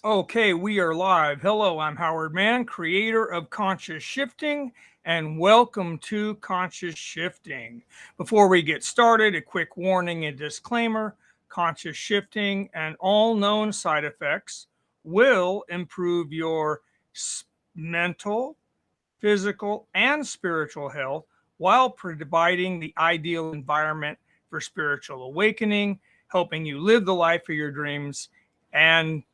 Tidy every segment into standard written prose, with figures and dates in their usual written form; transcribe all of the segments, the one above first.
Okay, we are live. Hello, I'm Howard Mann, creator of Conscious Shifting, and welcome to Conscious Shifting. Before we get started, a quick warning and disclaimer. Conscious shifting and all known side effects will improve your mental, physical, and spiritual health while providing the ideal environment for spiritual awakening, helping you live the life of your dreams, and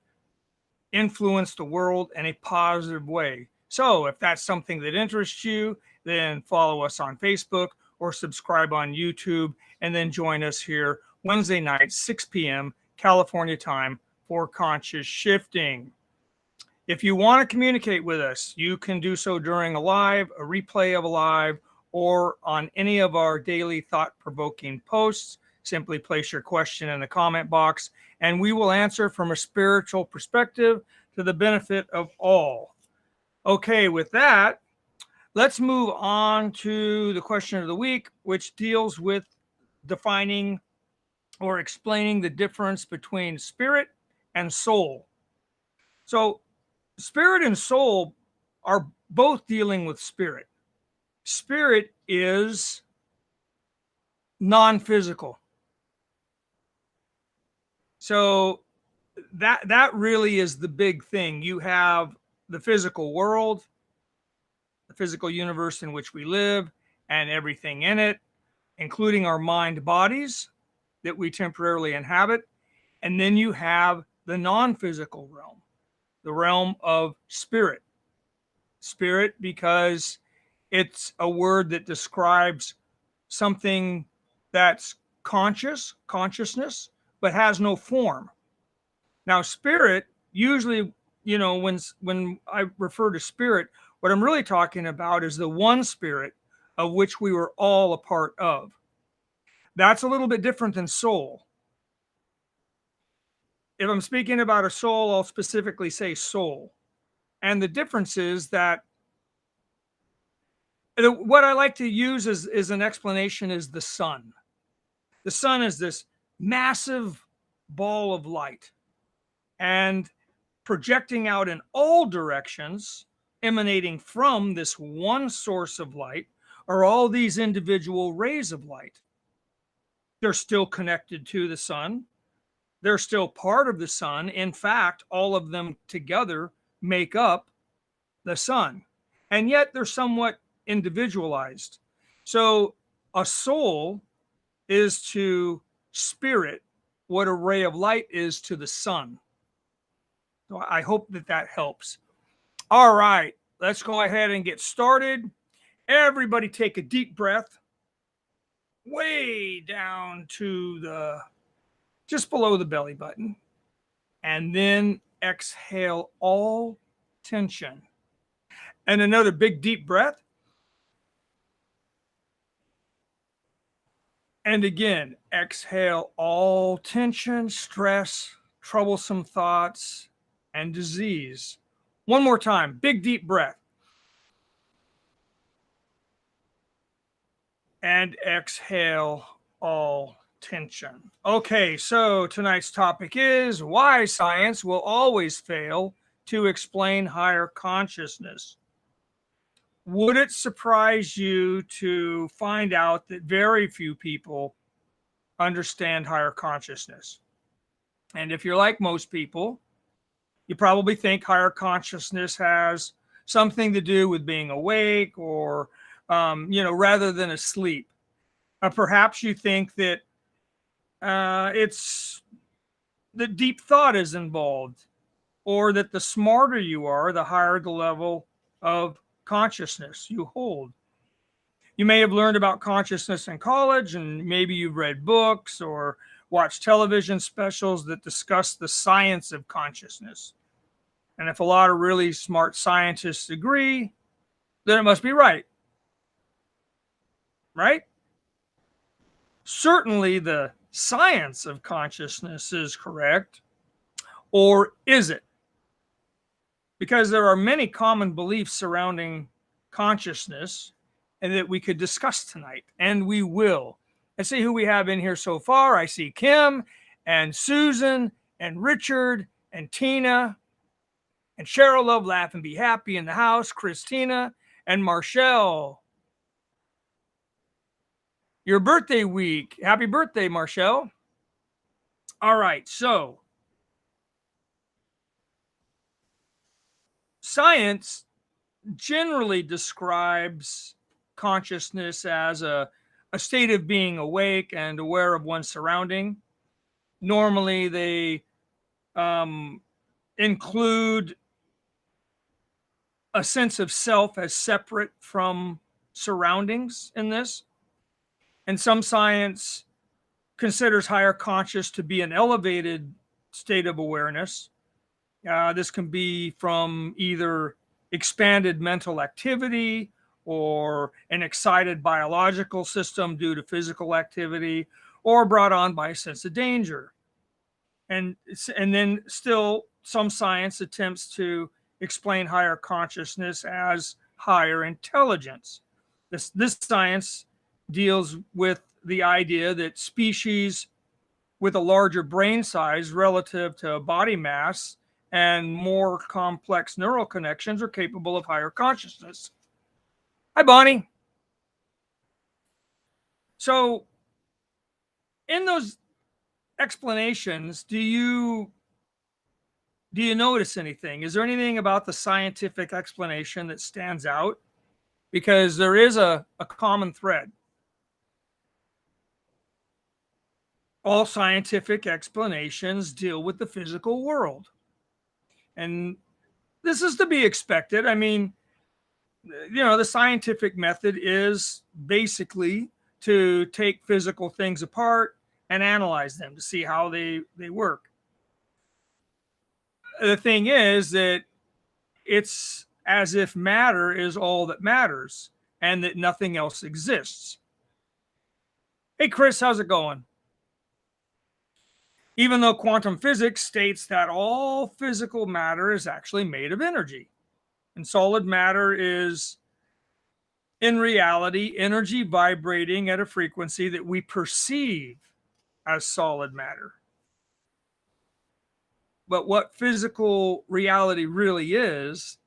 influence the world in a positive way. So, if that's something that interests you, then follow us on Facebook or subscribe on YouTube, and then join us here Wednesday night, 6 p.m. California time for Conscious Shifting. If you want to communicate with us, you can do so during a live, a replay of a live, or on any of our daily thought provoking posts. Simply place your question in the comment box, and we will answer from a spiritual perspective to the benefit of all. Okay, with that, let's move on to the question of the week, which deals with defining or explaining the difference between spirit and soul. So, spirit and soul are both dealing with spirit. Spirit is non-physical. So that really is the big thing. You have the physical world, the physical universe in which we live, and everything in it, including our mind bodies that we temporarily inhabit. And then you have the non-physical realm, the realm of spirit. Spirit, because it's a word that describes something that's consciousness, but has no form. Now, spirit, usually, when I refer to spirit, what I'm really talking about is the one spirit of which we were all a part of. That's a little bit different than soul. If I'm speaking about a soul, I'll specifically say soul. And the difference is that what I like to use as an explanation is the sun. The sun is this massive ball of light, and projecting out in all directions, emanating from this one source of light, are all these individual rays of light. They're still connected to the sun. They're still part of the sun. In fact, all of them together make up the sun. And yet they're somewhat individualized. So a soul is to spirit what a ray of light is to the sun. So I hope that helps. All right, let's go ahead and get started. Everybody take a deep breath way down to just below the belly button, and then exhale all tension. And another big deep breath. And again, exhale all tension, stress, troublesome thoughts, and disease. One more time, big deep breath. And exhale all tension. Okay, so tonight's topic is why science will always fail to explain higher consciousness. Would it surprise you to find out that very few people understand higher consciousness? And if you're like most people, you probably think higher consciousness has something to do with being awake or, rather than asleep. Perhaps you think that it's the deep thought is involved, or that the smarter you are, the higher the level of consciousness you hold. You may have learned about consciousness in college, and maybe you've read books or watched television specials that discuss the science of consciousness. And if a lot of really smart scientists agree, then it must be right. Right? Certainly the science of consciousness is correct. Or is it? Because there are many common beliefs surrounding consciousness and that we could discuss tonight, and we will. Let's see who we have in here so far. I see Kim and Susan and Richard and Tina. And Cheryl, love, laugh, and be happy in the house. Christina and Marshall. Your birthday week. Happy birthday, Marshall. All right, so science generally describes consciousness as a state of being awake and aware of one's surrounding. Normally, they include a sense of self as separate from surroundings in this. And some science considers higher conscious to be an elevated state of awareness. This can be from either expanded mental activity or an excited biological system due to physical activity, or brought on by a sense of danger. And then still some science attempts to explain higher consciousness as higher intelligence. This science deals with the idea that species with a larger brain size relative to body mass and more complex neural connections are capable of higher consciousness. Hi, Bonnie. So in those explanations, do you notice anything? Is there anything about the scientific explanation that stands out? Because there is a common thread. All scientific explanations deal with the physical world. And this is to be expected. I mean, the scientific method is basically to take physical things apart and analyze them to see how they work. The thing is that it's as if matter is all that matters and that nothing else exists. Hey, Chris, how's it going? Even though quantum physics states that all physical matter is actually made of energy, and solid matter is, in reality, energy vibrating at a frequency that we perceive as solid matter. But what physical reality really is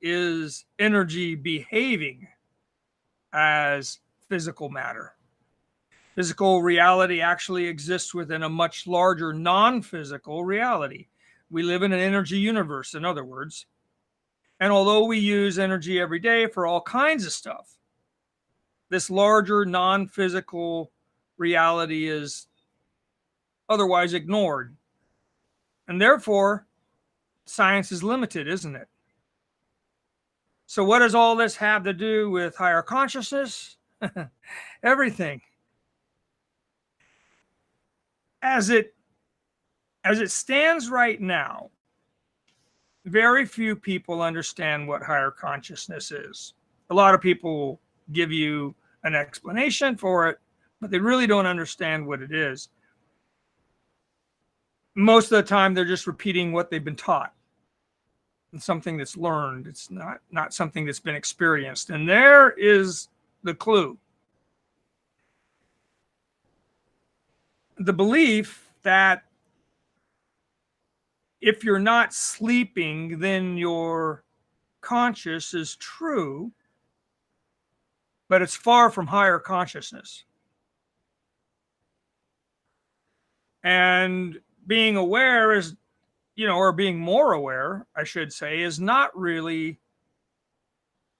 energy behaving as physical matter. Physical reality actually exists within a much larger non-physical reality. We live in an energy universe, in other words. And although we use energy every day for all kinds of stuff, this larger non-physical reality is otherwise ignored. And therefore, science is limited, isn't it? So what does all this have to do with higher consciousness? Everything. As it stands right now, very few people understand what higher consciousness is. A lot of people give you an explanation for it, but they really don't understand what it is. Most of the time, they're just repeating what they've been taught. It's something that's learned. It's not something that's been experienced. And there is the clue. The belief that if you're not sleeping, then you're conscious is true, but it's far from higher consciousness. And being aware is, or being more aware, I should say, is not really,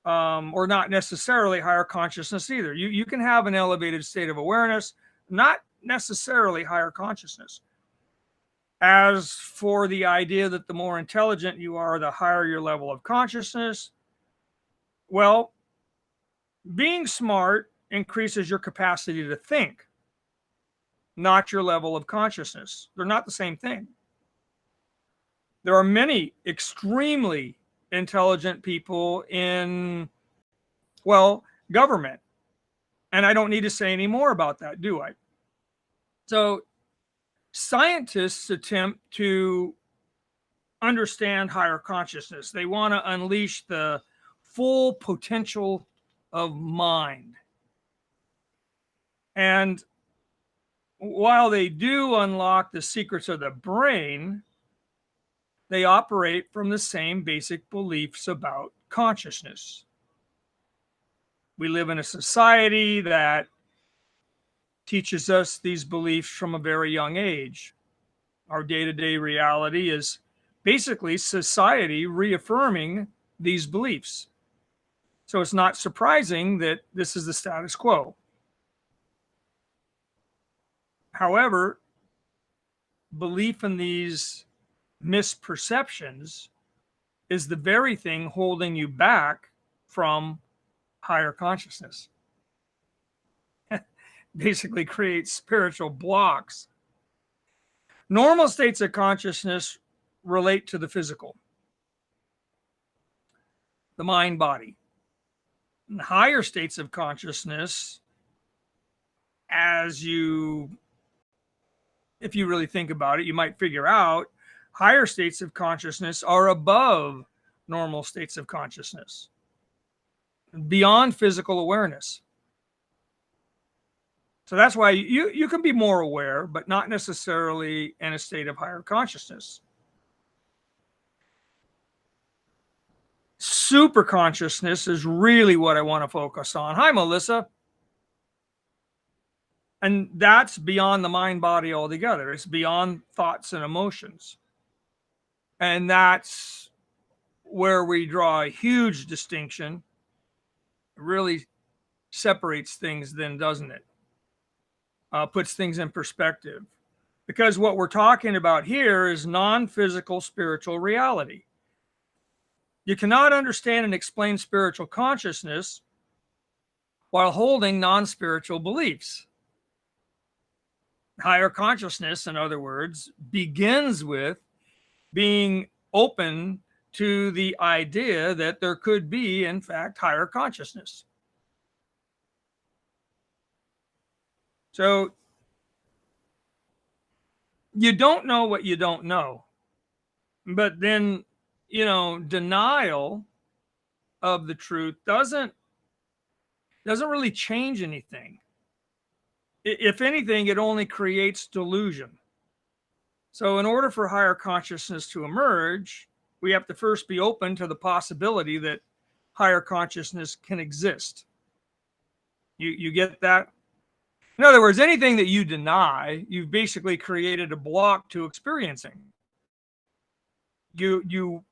or not necessarily higher consciousness either. You can have an elevated state of awareness, not necessarily higher consciousness. As for the idea that the more intelligent you are, the higher your level of consciousness, well, being smart increases your capacity to think, not your level of consciousness. They're not the same thing. There are many extremely intelligent people in, government. And I don't need to say any more about that, do I? So scientists attempt to understand higher consciousness. They want to unleash the full potential of mind. And while they do unlock the secrets of the brain, they operate from the same basic beliefs about consciousness. We live in a society that teaches us these beliefs from a very young age. Our day-to-day reality is basically society reaffirming these beliefs. So it's not surprising that this is the status quo. However, belief in these misperceptions is the very thing holding you back from higher consciousness. Basically creates spiritual blocks. Normal states of consciousness relate to the physical, the mind body. And higher states of consciousness, if you really think about it, you might figure out higher states of consciousness are above normal states of consciousness, beyond physical awareness. So that's why you can be more aware, but not necessarily in a state of higher consciousness. Super consciousness is really what I want to focus on. Hi, Melissa. And that's beyond the mind body altogether. It's beyond thoughts and emotions. And that's where we draw a huge distinction. It really separates things then, doesn't it? Puts things in perspective. Because what we're talking about here is non-physical spiritual reality. You cannot understand and explain spiritual consciousness while holding non-spiritual beliefs. Higher consciousness, in other words, begins with being open to the idea that there could be, in fact, higher consciousness. So you don't know what you don't know. But then, denial of the truth doesn't really change anything. If anything, it only creates delusion. So in order for higher consciousness to emerge, we have to first be open to the possibility that higher consciousness can exist. You get that? In other words, anything that you deny, you've basically created a block to experiencing. You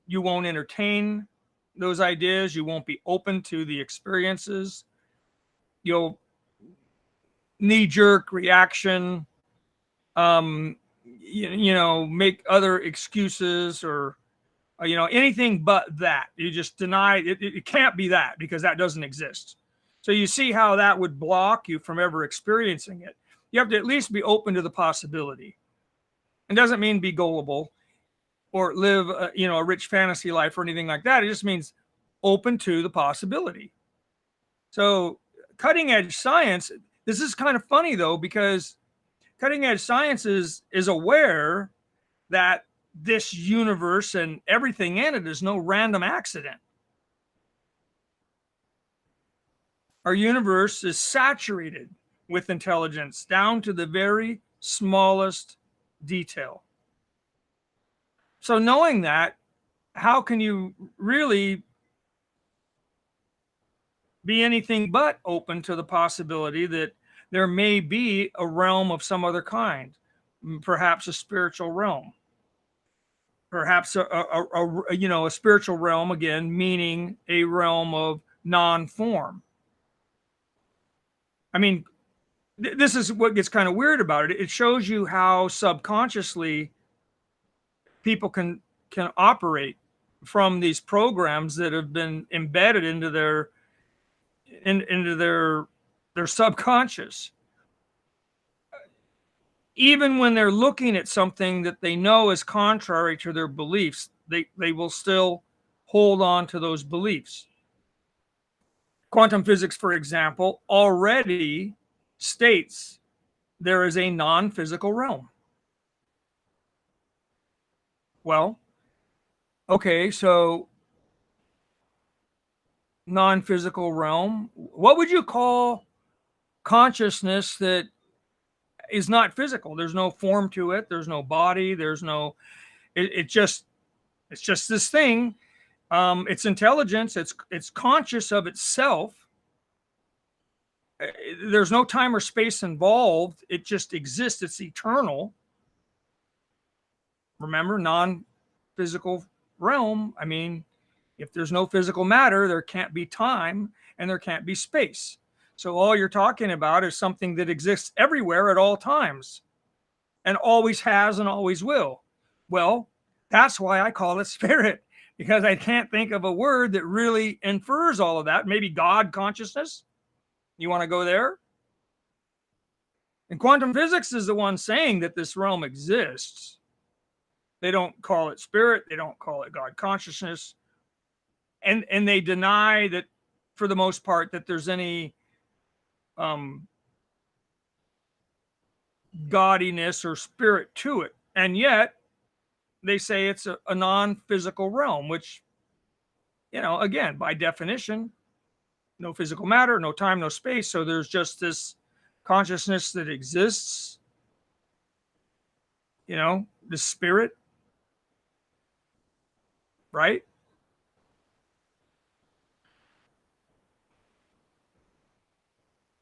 won't entertain those ideas. You won't be open to the experiences. You'll knee-jerk reaction, make other excuses or, anything but that. You just deny it. It can't be that because that doesn't exist. So you see how that would block you from ever experiencing it. You have to at least be open to the possibility. It doesn't mean be gullible or live, a rich fantasy life or anything like that. It just means open to the possibility. So cutting edge science, this is kind of funny though, because cutting edge science is aware that this universe and everything in it is no random accident. Our universe is saturated with intelligence down to the very smallest detail. So knowing that, how can you really be anything but open to the possibility that there may be a realm of some other kind, perhaps a spiritual realm, perhaps a spiritual realm, again, meaning a realm of non-form. I mean, this is what gets kind of weird about it. It shows you how subconsciously people can operate from these programs that have been embedded into their subconscious. Even when they're looking at something that they know is contrary to their beliefs, they will still hold on to those beliefs. Quantum physics, for example, already states there is a non-physical realm. Well, okay, so non-physical realm, what would you call consciousness that is not physical? There's no form to it. There's no body. There's no It's just this thing. It's intelligence. It's conscious of itself. There's no time or space involved. It just exists. It's eternal. Remember, non-physical realm. I mean, if there's no physical matter, there can't be time and there can't be space. So all you're talking about is something that exists everywhere at all times and always has and always will. Well, that's why I call it spirit, because I can't think of a word that really infers all of that. Maybe God consciousness. You want to go there? And quantum physics is the one saying that this realm exists. They don't call it spirit. They don't call it God consciousness. And they deny that, for the most part, that there's any godiness or spirit to it. And yet they say it's a non-physical realm, which, again, by definition, no physical matter, no time, no space. So there's just this consciousness that exists, the spirit, right?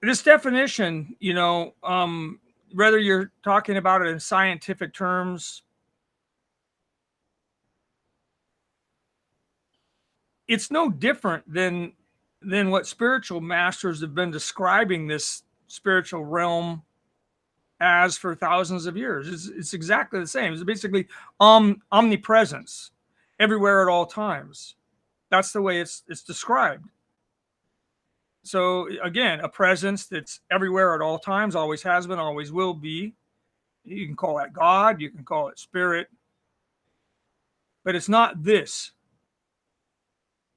This definition, whether you're talking about it in scientific terms, it's no different than what spiritual masters have been describing this spiritual realm as for thousands of years. It's exactly the same. It's basically omnipresence, everywhere at all times. That's the way it's described. So again, a presence that's everywhere at all times, always has been, always will be. You can call that God, you can call it spirit, but it's not this.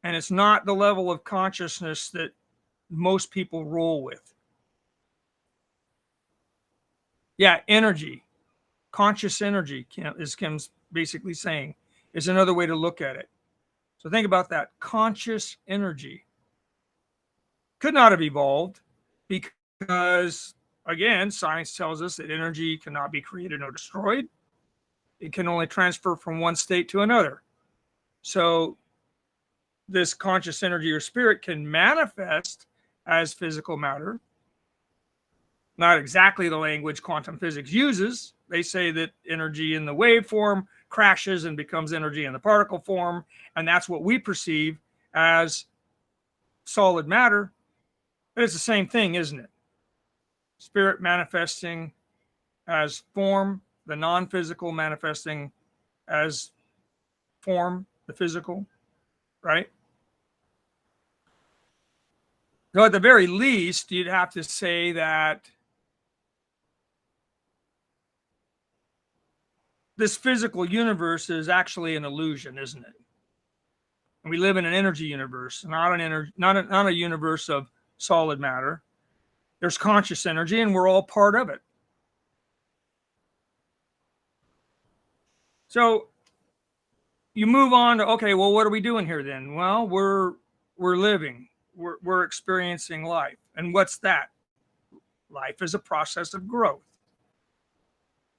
And it's not the level of consciousness that most people roll with. Yeah, energy, conscious energy, as Kim's basically saying, is another way to look at it. So think about that. Conscious energy could not have evolved because, again, science tells us that energy cannot be created or destroyed. It can only transfer from one state to another. So this conscious energy or spirit can manifest as physical matter. Not exactly the language quantum physics uses. They say that energy in the wave form crashes and becomes energy in the particle form, and that's what we perceive as solid matter. But it's the same thing, isn't it? Spirit manifesting as form, the non-physical manifesting as form, the physical, right? So at the very least, you'd have to say that this physical universe is actually an illusion, isn't it? And we live in an energy universe, not a universe of solid matter. There's conscious energy, and we're all part of it. So you move on to, okay, well, what are we doing here then? Well, we're living, we're experiencing life. And what's that? Life is a process of growth.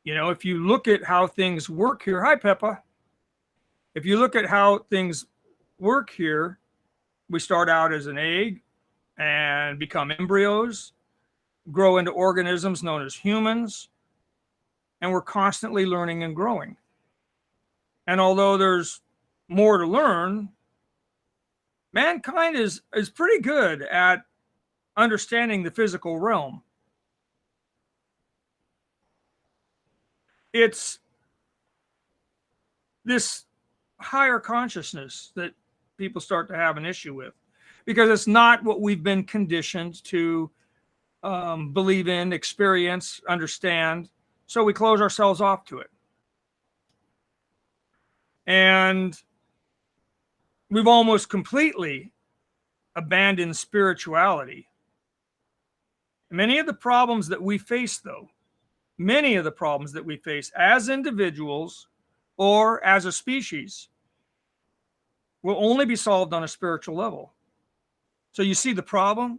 If you look at how things work here, hi, Peppa. If you look at how things work here, we start out as an egg and become embryos, grow into organisms known as humans, and we're constantly learning and growing. And although there's more to learn, mankind is pretty good at understanding the physical realm. It's this higher consciousness that people start to have an issue with, because it's not what we've been conditioned to believe in, experience, understand. So we close ourselves off to it. And we've almost completely abandoned spirituality. Many of the problems that we face, though, many of the problems that we face as individuals or as a species will only be solved on a spiritual level. So you see the problem?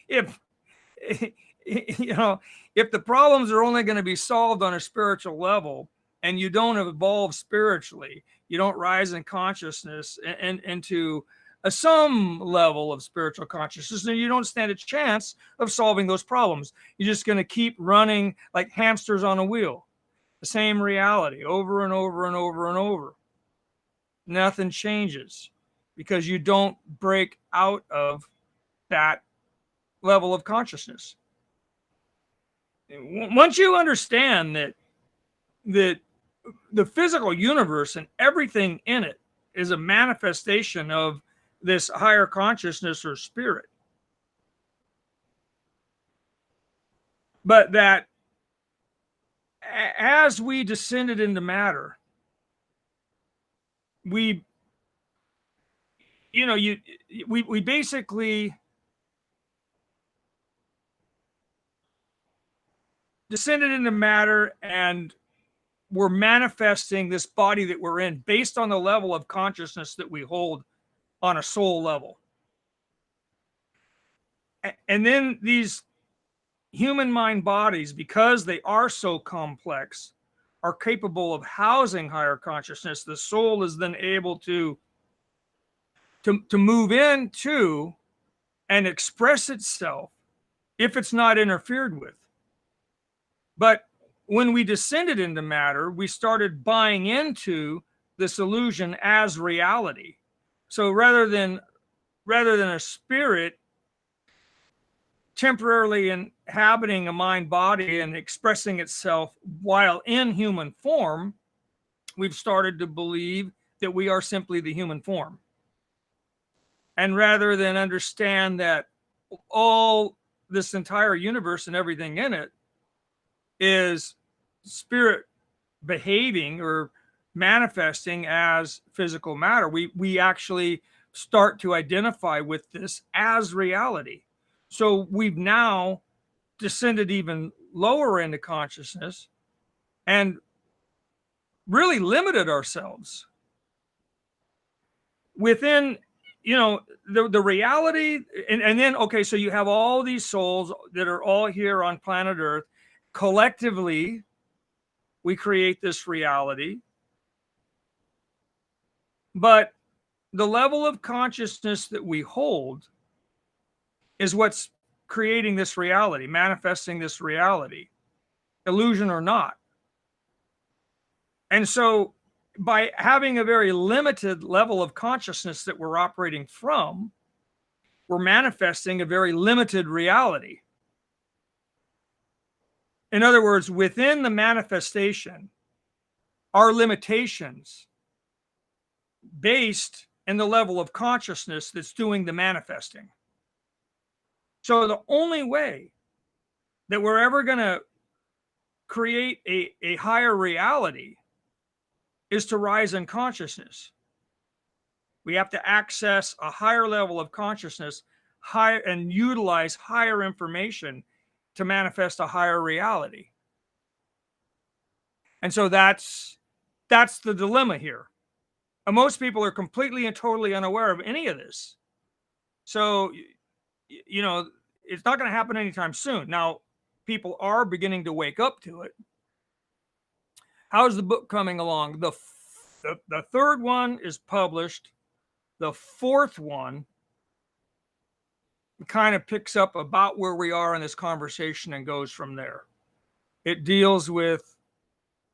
If the problems are only going to be solved on a spiritual level, and you don't evolve spiritually, you don't rise in consciousness and into some level of spiritual consciousness, and you don't stand a chance of solving those problems. You're just going to keep running like hamsters on a wheel, the same reality over and over and over and over. Nothing changes because you don't break out of that level of consciousness. Once you understand that the physical universe and everything in it is a manifestation of this higher consciousness or spirit, but that as we descended into matter, we basically descended into matter, and we're manifesting this body that we're in based on the level of consciousness that we hold on a soul level. And then these human mind bodies, because they are so complex, are capable of housing higher consciousness. The soul is then able to move into and express itself if it's not interfered with. But when we descended into matter, we started buying into this illusion as reality. So rather than a spirit temporarily inhabiting a mind body and expressing itself while in human form, we've started to believe that we are simply the human form. And rather than understand that all this entire universe and everything in it is spirit behaving or manifesting as physical matter, we actually start to identify with this as reality. So we've now descended even lower into consciousness and really limited ourselves within, the reality. And then, okay, so you have all these souls that are all here on planet Earth. Collectively, we create this reality. But the level of consciousness that we hold is what's creating this reality, manifesting this reality, illusion or not. And so by having a very limited level of consciousness that we're operating from, we're manifesting a very limited reality. In other words, within the manifestation are limitations based in the level of consciousness that's doing the manifesting. So the only way that we're ever going to create a higher reality is to rise in consciousness. We have to access a higher level of consciousness, higher, and utilize higher information to manifest a higher reality. And so that's the dilemma here. And most people are completely and totally unaware of any of this. So, it's not going to happen anytime soon. Now, people are beginning to wake up to it. How's the book coming along? The third one is published. The fourth one kind of picks up about where we are in this conversation and goes from there. It deals with,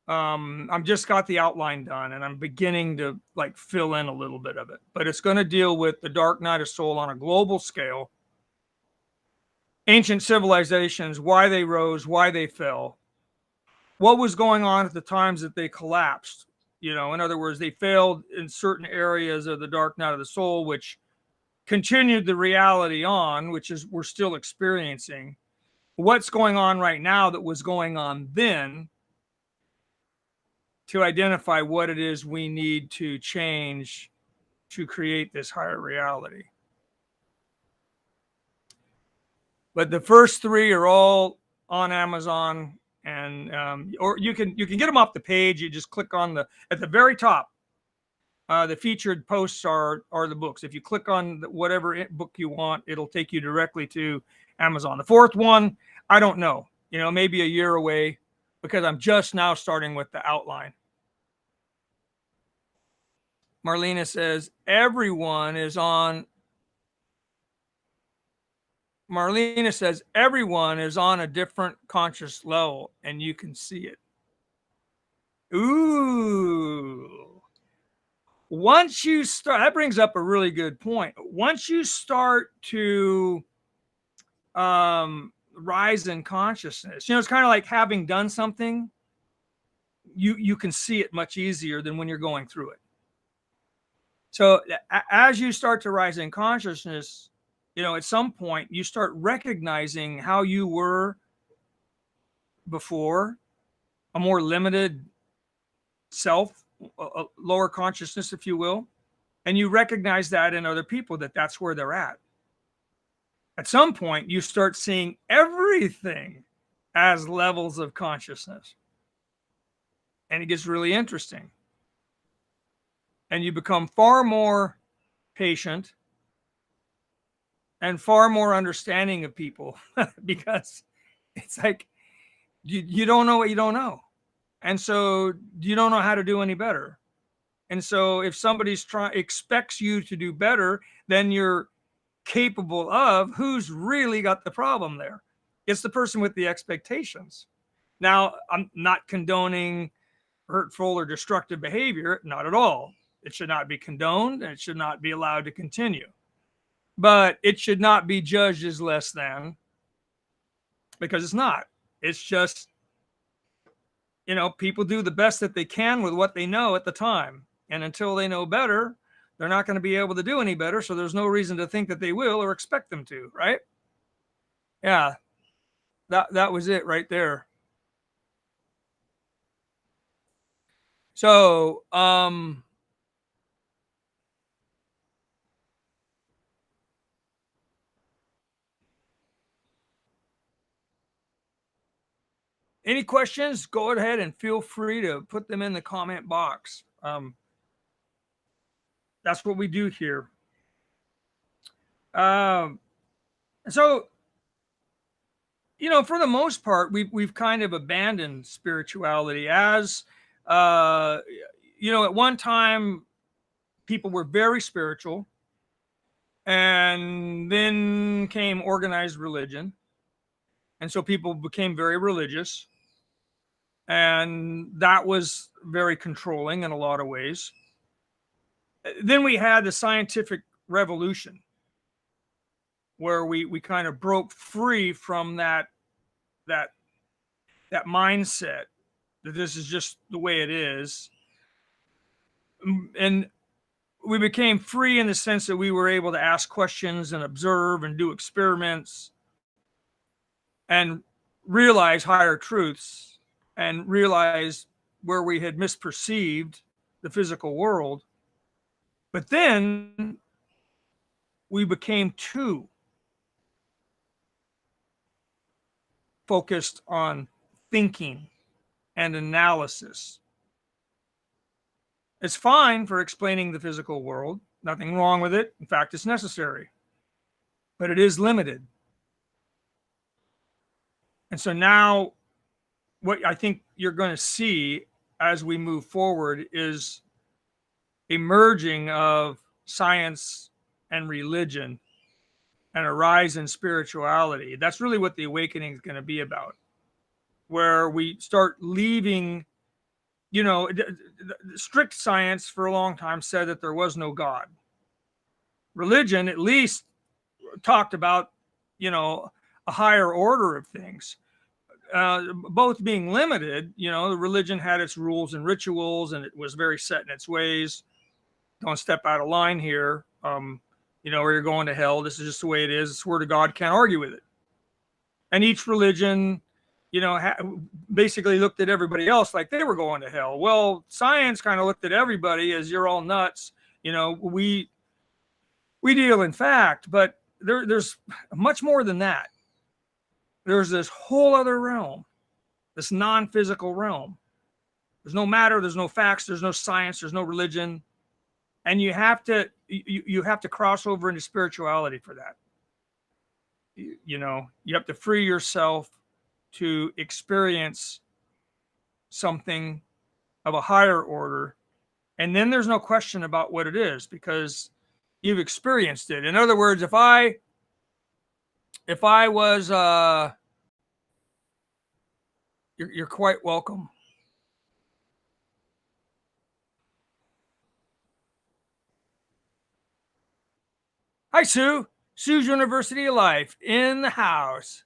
I've just got the outline done and I'm beginning to fill in a little bit of it, but it's going to deal with the dark night of soul on a global scale, ancient civilizations, why they rose, why they fell, what was going on at the times that they collapsed. In other words, they failed in certain areas of the dark night of the soul, which continued the reality on, which is we're still experiencing. What's going on right now that was going on then, to identify what it is we need to change to create this higher reality. But the first three are all on Amazon, and or you can get them off the page. You just click on at the very top. The featured posts are the books. If you click on whatever book you want, it'll take you directly to Amazon. The fourth one, I don't know. Maybe a year away, because I'm just now starting with the outline. Marlena says, everyone is on a different conscious level and you can see it. Ooh. Once you start, that brings up a really good point. Once you start to rise in consciousness, it's kind of like having done something, you can see it much easier than when you're going through it. So as you start to rise in consciousness, at some point you start recognizing how you were before, a more limited self, a lower consciousness, if you will, and you recognize that in other people, that's where they're at. At some point, you start seeing everything as levels of consciousness, and it gets really interesting. And you become far more patient and far more understanding of people because it's like you don't know what you don't know. And so you don't know how to do any better. And so if somebody's expects you to do better than you're capable of, who's really got the problem there? It's the person with the expectations. Now, I'm not condoning hurtful or destructive behavior, not at all. It should not be condoned and it should not be allowed to continue. But it should not be judged as less than, because it's not. It's just, people do the best that they can with what they know at the time. And until they know better, they're not going to be able to do any better. So there's no reason to think that they will or expect them to, right? Yeah, that was it right there. So, any questions? Go ahead and feel free to put them in the comment box. That's what we do here. So, for the most part, we've kind of abandoned spirituality as, at one time, people were very spiritual, and then came organized religion, and so people became very religious, and that was very controlling in a lot of ways. Then we had the scientific revolution, where we kind of broke free from that mindset that this is just the way it is, and we became free in the sense that we were able to ask questions and observe and do experiments and realize higher truths and realize where we had misperceived the physical world. But then we became too focused on thinking and analysis. It's fine for explaining the physical world, nothing wrong with it. In fact, it's necessary, but it is limited. And so now what I think you're going to see as we move forward is a merging of science and religion and a rise in spirituality. That's really what the awakening is going to be about, where we start leaving, strict science for a long time said that there was no God. Religion at least talked about, a higher order of things. Both being limited, the religion had its rules and rituals, and it was very set in its ways. Don't step out of line here. Or you're going to hell. This is just the way it is. It's the word of God. Can't argue with it. And each religion, basically looked at everybody else like they were going to hell. Well, science kind of looked at everybody as you're all nuts. We deal in fact, but there's much more than that. There's this whole other realm, this non-physical realm. There's no matter, there's no facts, there's no science, there's no religion. And you have to cross over into spirituality for that. You have to free yourself to experience something of a higher order, and then there's no question about what it is because you've experienced it. In other words, if I was you're quite welcome. Hi, Sue. Sue's University of Life in the house.